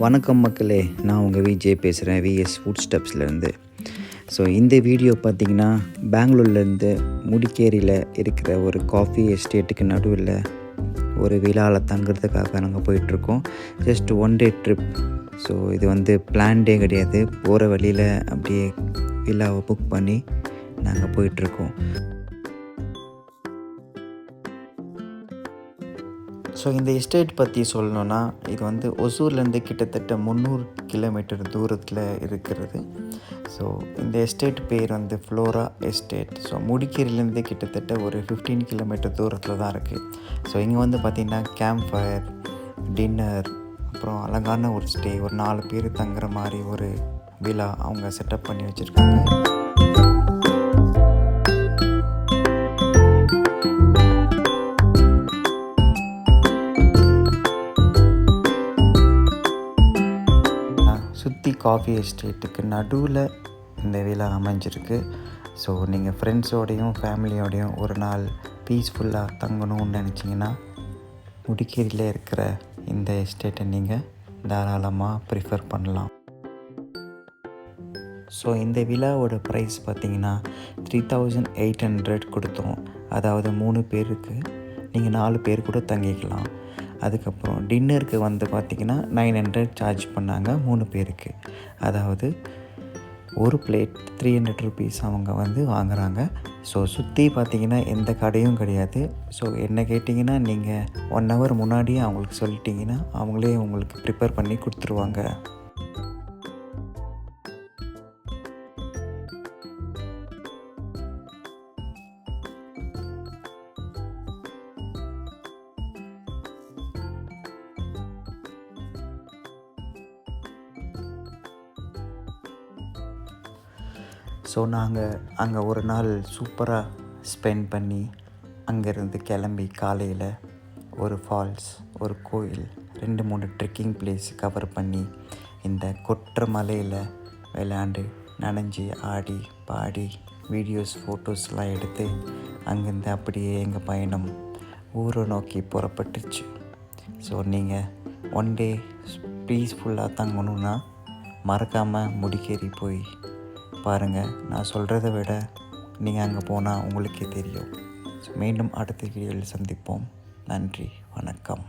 வணக்கம் மக்களே, நான் உங்கள் விஜய் பேசுகிறேன், விஎஸ் ஃபுட் ஸ்டெப்ஸ்லேருந்து. ஸோ இந்த வீடியோ பார்த்திங்கன்னா பெங்களூர்லேருந்து முடிக்கேரியில் இருக்கிற ஒரு காஃபி எஸ்டேட்டுக்கு நடுவில் ஒரு விழாவில் தங்குறதுக்காக நாங்கள் போயிட்டுருக்கோம். Just 1 day trip. ஸோ இது பிளான்டே கிடையாது, போகிற வழியில் அப்படியே விழாவை புக் பண்ணி நாங்கள் போயிட்டுருக்கோம். ஸோ இந்த எஸ்டேட் பற்றி சொல்லணுன்னா, இது ஒசூர்லேருந்து கிட்டத்தட்ட 300 கிலோமீட்டர் தூரத்தில் இருக்கிறது. ஸோ இந்த எஸ்டேட் பேர் ஃப்ளோரா எஸ்டேட். ஸோ முடிக்கேரியிலேருந்து கிட்டத்தட்ட ஒரு 15 கிலோமீட்டர் தூரத்தில் தான் இருக்குது. ஸோ இங்கே பார்த்திங்கன்னா கேம்ப் ஃபயர், டின்னர், அப்புறம் அழகான ஒரு ஸ்டே, ஒரு 4 பேர் தங்குற மாதிரி ஒரு விழா அவங்க செட்டப் பண்ணி வச்சுருக்காங்க. சுற்றி காஃபி எஸ்டேட்டுக்கு நடுவில் இந்த விழா அமைஞ்சிருக்கு. ஸோ நீங்கள் ஃப்ரெண்ட்ஸோடையும் ஃபேமிலியோடையும் ஒரு நாள் பீஸ்ஃபுல்லாக தங்கணும்னு நினச்சிங்கன்னா முடிக்கேரியில் இருக்கிற இந்த எஸ்டேட்டை நீங்கள் தாராளமாக ப்ரிஃபர் பண்ணலாம். ஸோ இந்த விழாவோட ப்ரைஸ் பார்த்திங்கன்னா 3800 கொடுத்தோம். அதாவது 3 பேருக்கு, நீங்கள் 4 பேர் கூட தங்கிக்கலாம். அதுக்கப்புறம் டின்னருக்கு பார்த்திங்கன்னா 900 சார்ஜ் பண்ணாங்க 3 பேருக்கு. அதாவது ஒரு பிளேட் 300 rupees அவங்க வாங்குகிறாங்க. ஸோ சுற்றி பார்த்திங்கன்னா எந்த கடையும் கிடையாது. ஸோ என்ன கேட்டிங்கன்னா நீங்கள் 1 hour முன்னாடியே அவங்களுக்கு சொல்லிட்டிங்கன்னா அவங்களே உங்களுக்கு ப்ரிப்பேர் பண்ணி கொடுத்துருவாங்க. ஸோ நாங்கள் அங்கே ஒரு நாள் சூப்பராக ஸ்பெண்ட் பண்ணி அங்கேருந்து கிளம்பி காலையில் ஒரு ஃபால்ஸ், ஒரு கோயில், 2-3 ட்ரெக்கிங் பிளேஸ் கவர் பண்ணி இந்த கொற்ற மலையில் விளையாண்டு நனைஞ்சி ஆடி பாடி வீடியோஸ் ஃபோட்டோஸ்லாம் எடுத்து அங்கேருந்து அப்படியே எங்கள் பயணம் ஊரை நோக்கி புறப்பட்டுச்சு. ஸோ நீங்கள் 1 day பீஸ்ஃபுல்லாக தங்கணுன்னா மறக்காமல் முடிக்கேரி போய் பாருங்கள். நான் சொல்கிறத விட நீங்கள் அங்கே போனால் உங்களுக்கே தெரியும். ஸோ மீண்டும் அடுத்த வீடியோவில் சந்திப்போம். நன்றி, வணக்கம்.